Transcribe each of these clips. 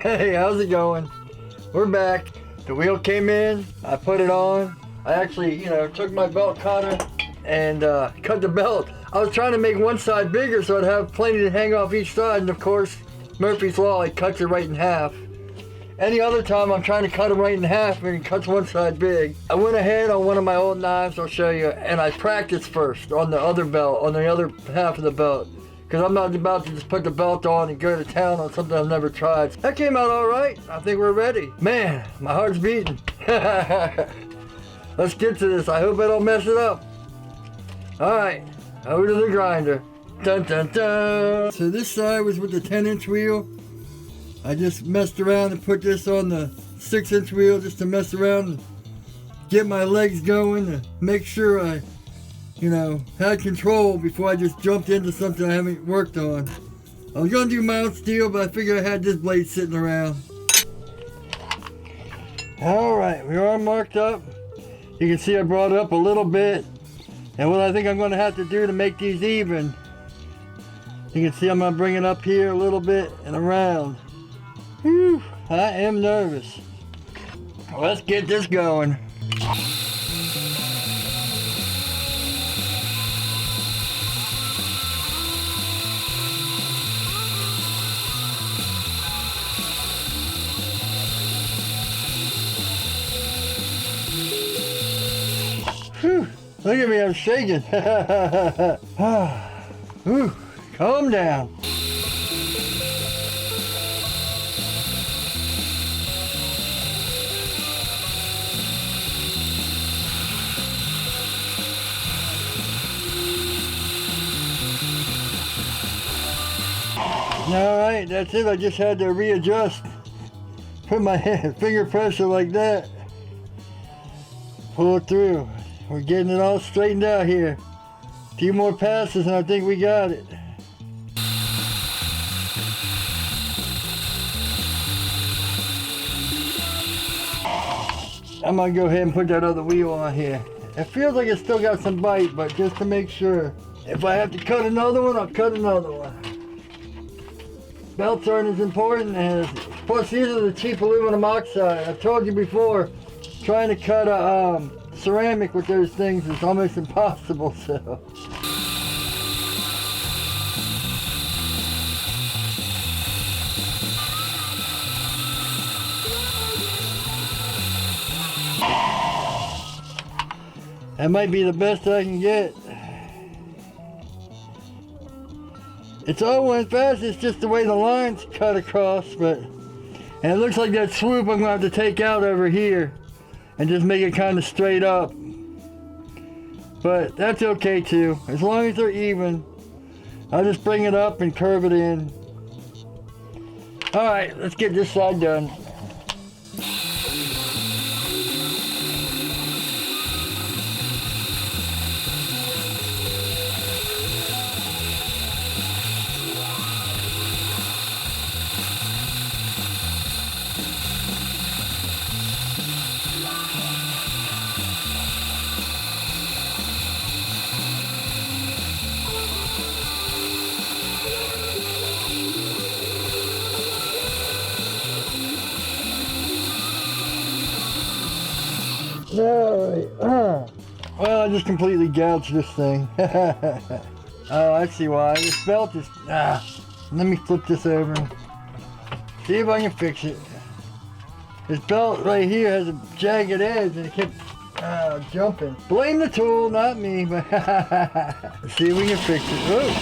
Hey, how's it going? We're back. The wheel came in, I put it on. I actually, took my belt cutter and cut the belt. I was trying to make one side bigger so I'd have plenty to hang off each side, and of course, Murphy's Law, it cuts it right in half. Any other time I'm trying to cut them right in half and it cuts one side big. I went ahead on one of my old knives, I'll show you, and I practiced first on the other belt, on the other half of the belt. Because I'm not about to just put the belt on and go to town on something I've never tried. That came out all right. I think we're ready. Man, my heart's beating. Let's get to this. I hope I don't mess it up. All right, over to the grinder. Dun dun dun. So this side was with the 10-inch wheel. I just messed around and put this on the 6-inch wheel just to mess around and get my legs going to make sure I had control before I just jumped into something I haven't worked on. I was gonna do mild steel, but I figured I had this blade sitting around. Alright, we are marked up. You can see I brought it up a little bit. And what I think I'm gonna have to do to make these even, you can see I'm gonna bring it up here a little bit and around. Whew, I am nervous. Let's get this going. Whew, look at me, I'm shaking. Whew, calm down. Alright, that's it. I just had to readjust. Put my finger pressure like that. Pull it through. We're getting it all straightened out here. A few more passes and I think we got it. I'm gonna go ahead and put that other wheel on here. It feels like it's still got some bite, but just to make sure. If I have to cut another one, I'll cut another one. Belts aren't as important as, plus these are the cheap aluminum oxide. I've told you before, trying to cut a ceramic with those things is almost impossible, so. That might be the best I can get. It's all went fast, it's just the way the line's cut across, but, and it looks like that swoop I'm gonna have to take out over here and just make it kind of straight up. But that's okay too, as long as they're even. I'll just bring it up and curve it in. All right, let's get this side done. Alright, well, I just completely gouged this thing. Oh, I see why. This belt is, let me flip this over. See if I can fix it. This belt right here has a jagged edge and it kept jumping. Blame the tool, not me, but let's see if we can fix it. Ooh.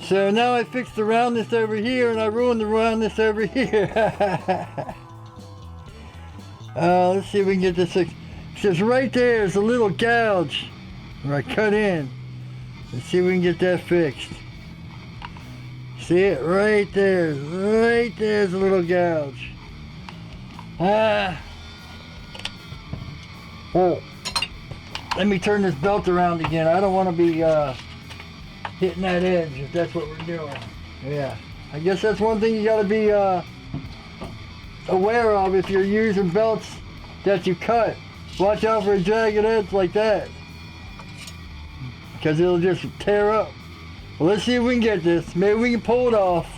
So now I fixed the roundness over here and I ruined the roundness over here. Let's see if we can get this fixed. It says right there is a little gouge where I cut in. Let's see if we can get that fixed. See it right there. Right there's a little gouge. Oh, let me turn this belt around again. I don't want to be hitting that edge if that's what we're doing. Yeah. I guess that's one thing you gotta be aware of if you're using belts that you cut. Watch out for a jagged edge like that, because it'll just tear up. Well, let's see if we can get this. Maybe we can pull it off.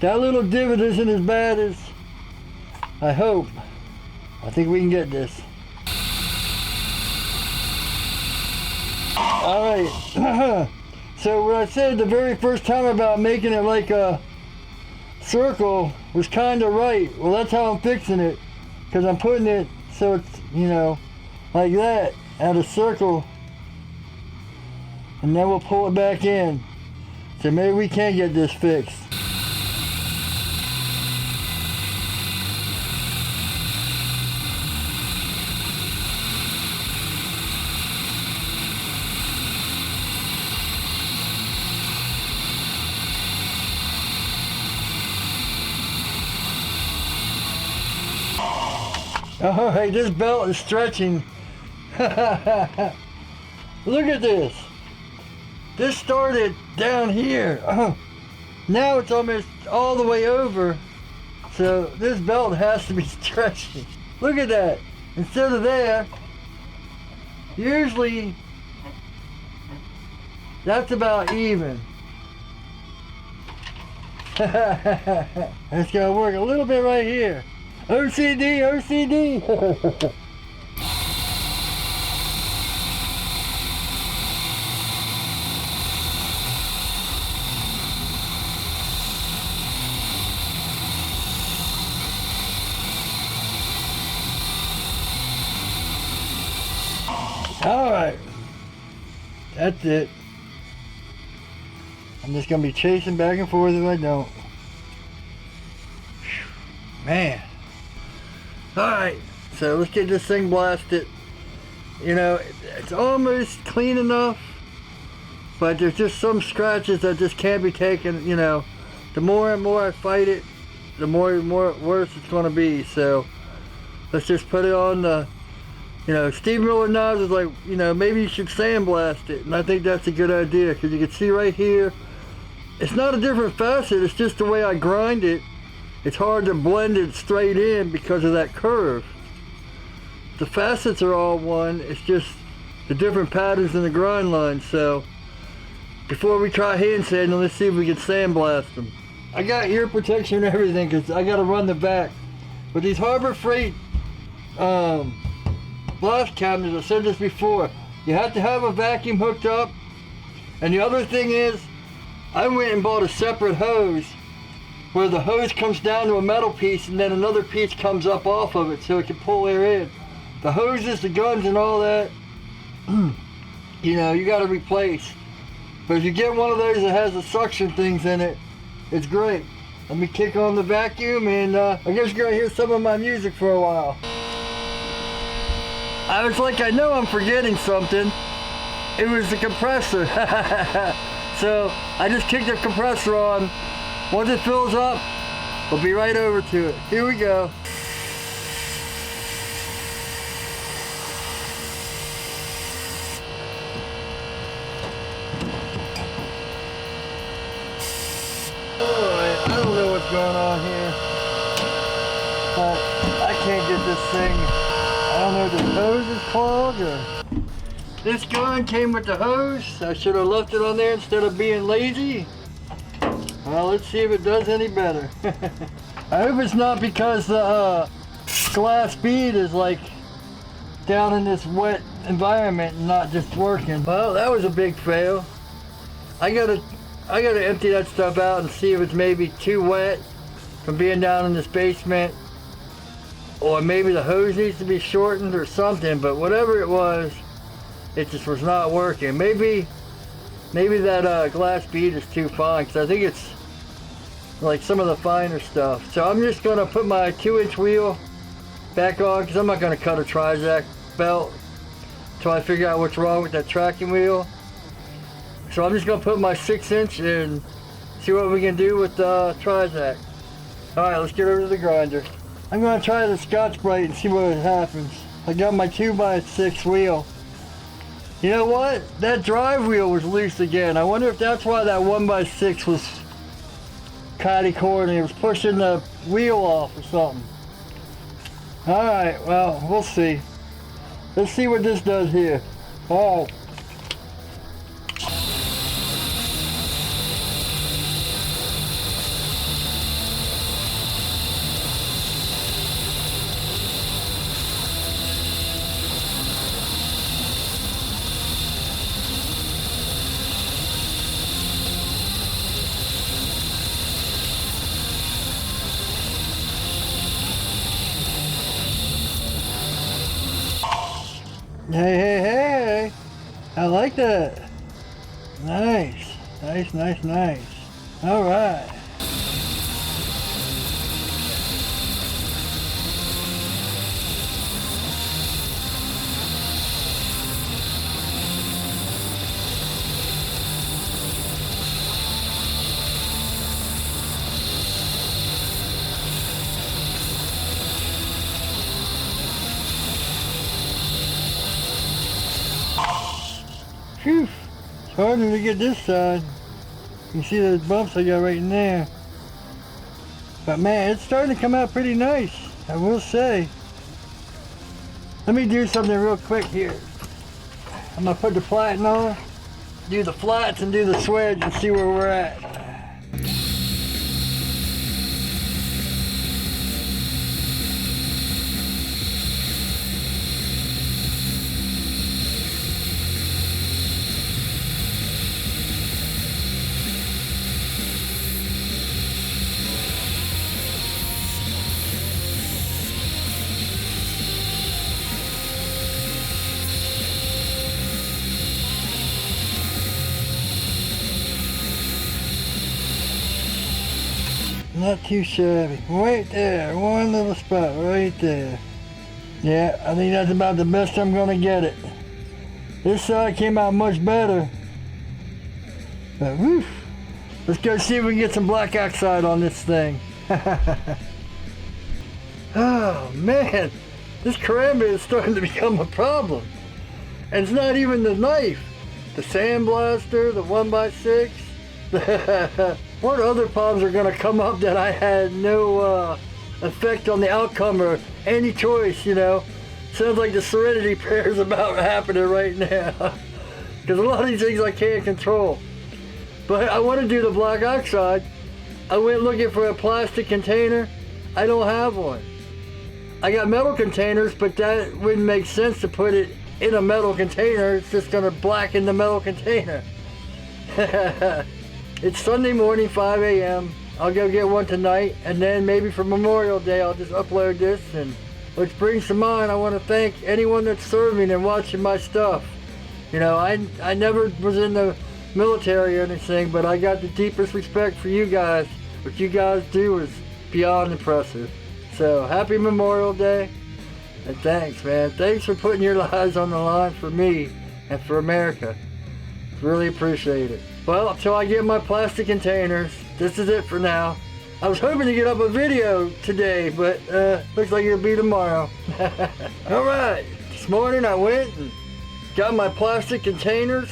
That little divot isn't as bad as I hope. I think we can get this. Alright. So what I said the very first time about making it like a circle was kind of right. Well, that's how I'm fixing it, because I'm putting it so it's, you know, like that, at a circle, and then we'll pull it back in. So maybe we can get this fixed. Oh, hey, this belt is stretching. Look at this. This started down here. Now it's almost all the way over. So this belt has to be stretching. Look at that. Instead of there, usually that's about even. It's gonna work a little bit right here. OCD, OCD. All right, that's it. I'm just gonna be chasing back and forth if I don't. Man. Alright, so let's get this thing blasted. You know, it's almost clean enough, but there's just some scratches that just can't be taken. You know, the more and more I fight it, the more worse it's going to be. So let's just put it on the, you know, Steve Miller Knives is like, you know, maybe you should sandblast it, and I think that's a good idea, because you can see right here, it's not a different facet, it's just the way I grind it. It's hard to blend it straight in because of that curve. The facets are all one, it's just the different patterns in the grind line. So before we try hand sanding, let's see if we can sandblast them. I got ear protection and everything because I got to run the back. But these Harbor Freight blast cabinets, I said this before, you have to have a vacuum hooked up. And the other thing is, I went and bought a separate hose where the hose comes down to a metal piece and then another piece comes up off of it so it can pull air in. The hoses, the guns and all that, you know, you got to replace. But if you get one of those that has the suction things in it, it's great. Let me kick on the vacuum, and I guess you're going to hear some of my music for a while. I was like, I know I'm forgetting something. It was the compressor. So I just kicked the compressor on. Once it fills up, we'll be right over to it. Here we go. Oh, I don't know what's going on here, but I can't get this thing. I don't know if the hose is clogged or... This gun came with the hose. I should have left it on there instead of being lazy. Well, let's see if it does any better. I hope it's not because the glass bead is like down in this wet environment and not just working. Well, that was a big fail. I gotta empty that stuff out and see if it's maybe too wet from being down in this basement, or maybe the hose needs to be shortened or something. But whatever it was, it just was not working. Maybe that glass bead is too fine, because I think it's like some of the finer stuff. So I'm just going to put my 2-inch wheel back on, because I'm not going to cut a Trizac belt until I figure out what's wrong with that tracking wheel. So I'm just going to put my 6-inch and see what we can do with the Trizac. Alright, let's get over to the grinder. I'm going to try the Scotch-Brite and see what happens. I got my 2x6 wheel. You know what? That drive wheel was loose again. I wonder if that's why that 1x6 catty cord and it was pushing the wheel off or something. Alright, well, we'll see. Let's see what this does here. Oh. Hey, hey, hey! I like that. Nice. Nice, nice, nice. Alright. Phew, it's harder to get this side. You can see those bumps I got right in there. But man, it's starting to come out pretty nice, I will say. Let me do something real quick here. I'm gonna put the platen on, do the flats and do the swedge and see where we're at. Not too shabby. Right there, one little spot right there. Yeah, I think that's about the best I'm gonna get it. This side came out much better. But whew, let's go see if we can get some black oxide on this thing. Oh man, this Karambit is starting to become a problem. And it's not even the knife. The sandblaster, the 1x6. What other problems are going to come up that I had no effect on the outcome or any choice, you know? Sounds like the Serenity Prayer is about happening right now. Because a lot of these things I can't control. But I want to do the black oxide. I went looking for a plastic container. I don't have one. I got metal containers, but that wouldn't make sense to put it in a metal container. It's just going to blacken the metal container. It's Sunday morning, 5 a.m. I'll go get one tonight, and then maybe for Memorial Day I'll just upload this. And which brings to mind, I want to thank anyone that's serving and watching my stuff. You know, I never was in the military or anything, but I got the deepest respect for you guys. What you guys do is beyond impressive. So happy Memorial Day, and thanks, man. Thanks for putting your lives on the line for me and for America. Really appreciate it. Well, until I get my plastic containers, this is it for now. I was hoping to get up a video today, but looks like it'll be tomorrow. Alright, this morning I went and got my plastic containers.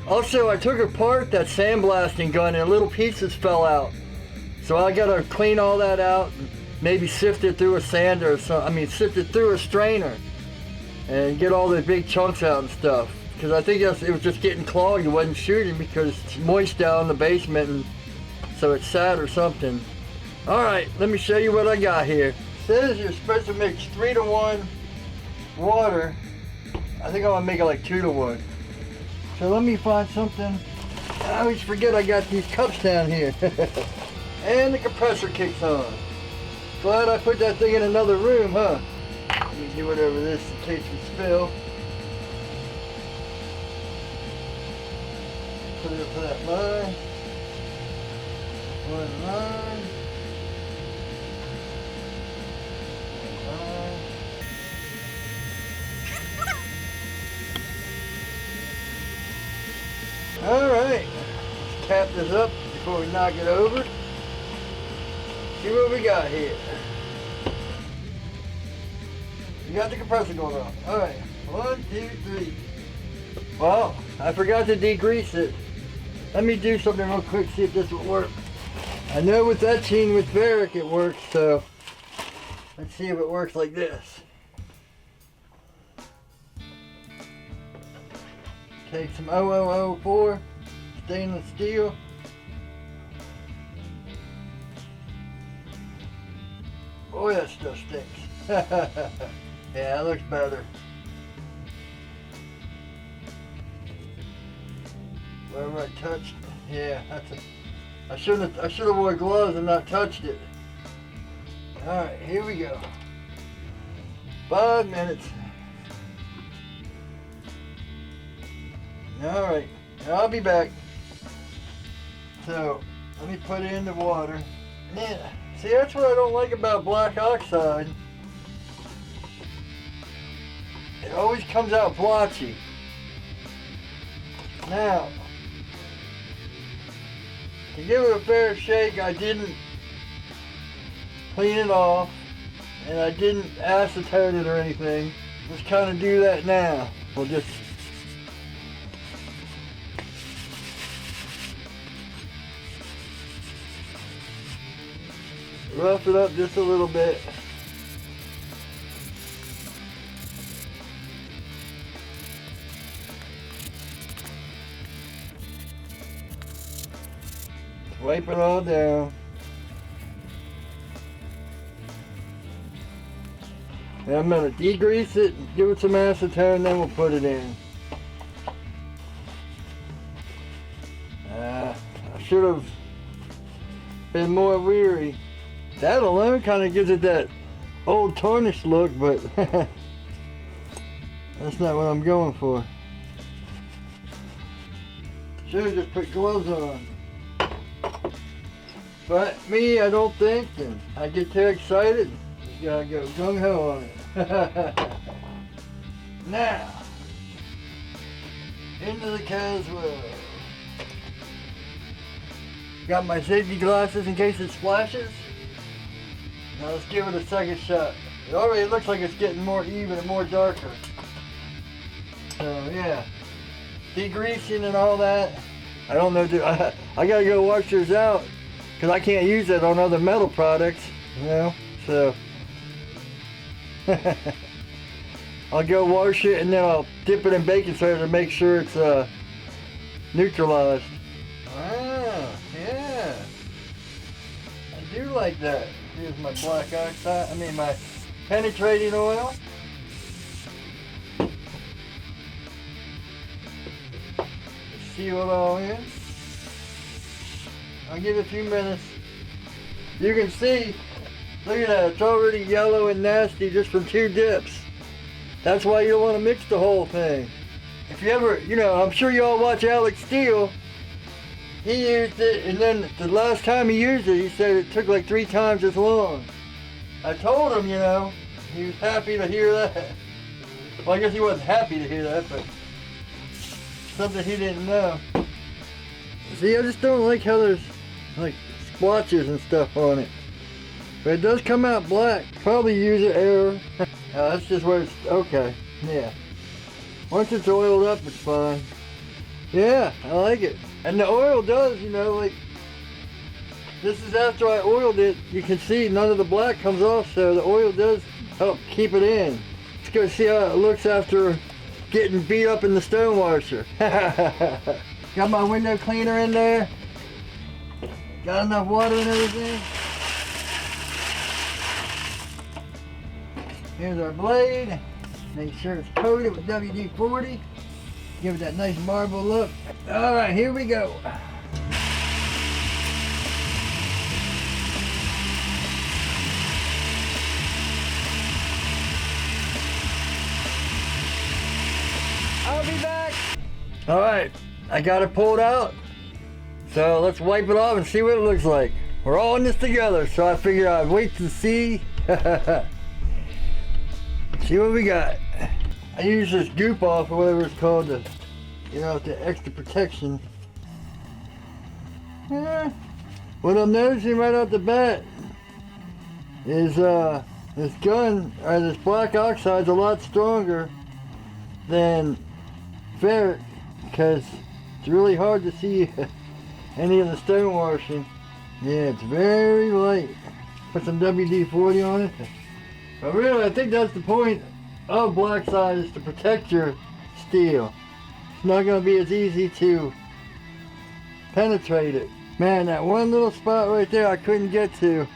Also, I took apart that sandblasting gun and little pieces fell out. So I gotta clean all that out and maybe sift it through a sander or something. I mean, sift it through a strainer and get all the big chunks out and stuff. Because I think it was just getting clogged. It wasn't shooting because it's moist down in the basement, and so it's sat or something. Alright, let me show you what I got here. It says you're supposed to mix 3-to-1 water. I think I'm going to make it like 2-to-1. So let me find something. I always forget I got these cups down here. And the compressor kicks on. Glad I put that thing in another room, huh? Let me do whatever this in case we spill. Put it up to that line. One line. One line. Alright. Let's tap this up before we knock it over. See what we got here. We got the compressor going on. Alright. 1, 2, 3. Well, I forgot to degrease it. Let me do something real quick, see if this will work. I know with that chain with ferric it works, so let's see if it works like this. Take some 0004 stainless steel. Boy, that stuff stinks. Yeah, that looks better. Wherever I touched, yeah, that's a. I should have wore gloves and not touched it. All right, here we go. 5 minutes. All right, I'll be back. So let me put it in the water. Man, see, that's what I don't like about black oxide. It always comes out blotchy. Now, to give it a fair shake, I didn't clean it off, and I didn't acetone it or anything. Just kind of do that now. We'll just rough it up just a little bit. Wipe it all down. And I'm going to degrease it, give it some acetone, then we'll put it in. I should have been more weary. That alone kind of gives it that old tarnished look, but that's not what I'm going for. Should have just put gloves on. But me, I don't think, and I get too excited. You gotta go gung-ho on it. Now, into the Caswell. Got my safety glasses in case it splashes. Now let's give it a second shot. It already looks like it's getting more even and more darker. So yeah, degreasing and all that. I don't know, I gotta go wash yours out because I can't use it on other metal products, you know, so. I'll go wash it and then I'll dip it in baking soda to make sure it's neutralized. Ah, yeah. I do like that. Here's my black oxide, my penetrating oil. Seal it all in. I'll give it a few minutes. You can see, look at that, it's already yellow and nasty just from 2 dips. That's why you don't want to mix the whole thing. If you ever, I'm sure you all watch Alex Steele. He used it, and then the last time he used it, he said it took like 3 times as long. I told him, he was happy to hear that. Well, I guess he wasn't happy to hear that, but something he didn't know. See, I just don't like how there's like splotches and stuff on it. But it does come out black. Probably user error. That's just where it's, okay, yeah. Once it's oiled up, it's fine. Yeah, I like it. And the oil does, like, this is after I oiled it. You can see none of the black comes off, so the oil does help keep it in. Let's go see how it looks after getting beat up in the stone washer. Got my window cleaner in there. Got enough water and everything. Here's our blade. Make sure it's coated with WD-40. Give it that nice marble look. All right, here we go. I'll be back. All right, I got it pulled out. So let's wipe it off and see what it looks like. We're all in this together, so I figured I'd wait to see. See what we got. I use this goop off or whatever it's called to, the extra protection. What I'm noticing right off the bat is this gun, or this black oxide's a lot stronger than ferric, because it's really hard to see any of the stone washing. Yeah, it's very light. Put some WD-40 on it. But really, I think that's the point of black side, is to protect your steel. It's not going to be as easy to penetrate it. Man, that one little spot right there I couldn't get to.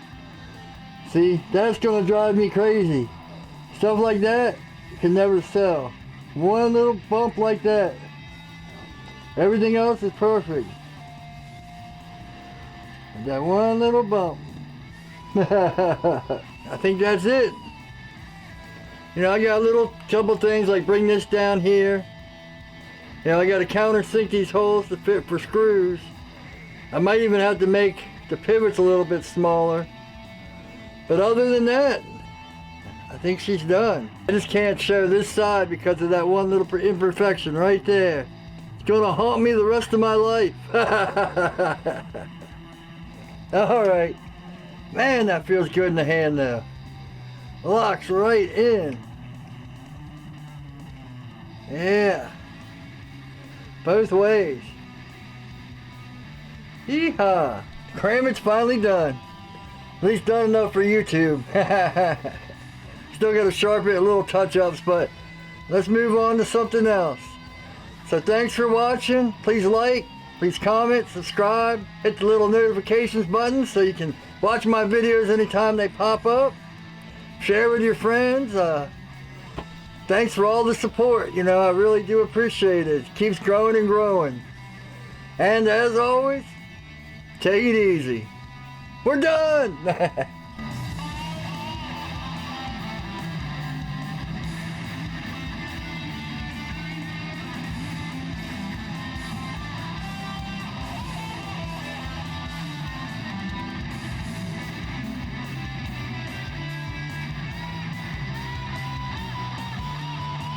See, that's going to drive me crazy. Stuff like that can never sell. One little bump like that. Everything else is perfect. That one little bump. I think that's it. You know, I got a little couple things like bring this down here. You know, I got to countersink these holes to fit for screws. I might even have to make the pivots a little bit smaller. But other than that, I think she's done. I just can't show this side because of that one little imperfection right there. It's gonna haunt me the rest of my life. Alright. Man, that feels good in the hand now. Locks right in. Yeah. Both ways. Yeehaw. Karambit's finally done. At least done enough for YouTube. Still got to sharpen it, a little touch-ups, but let's move on to something else. So thanks for watching. Please like, please comment, subscribe, hit the little notifications button so you can watch my videos anytime they pop up. Share with your friends. Thanks for all the support. You know, I really do appreciate it. It keeps growing and growing. And as always, take it easy. We're done!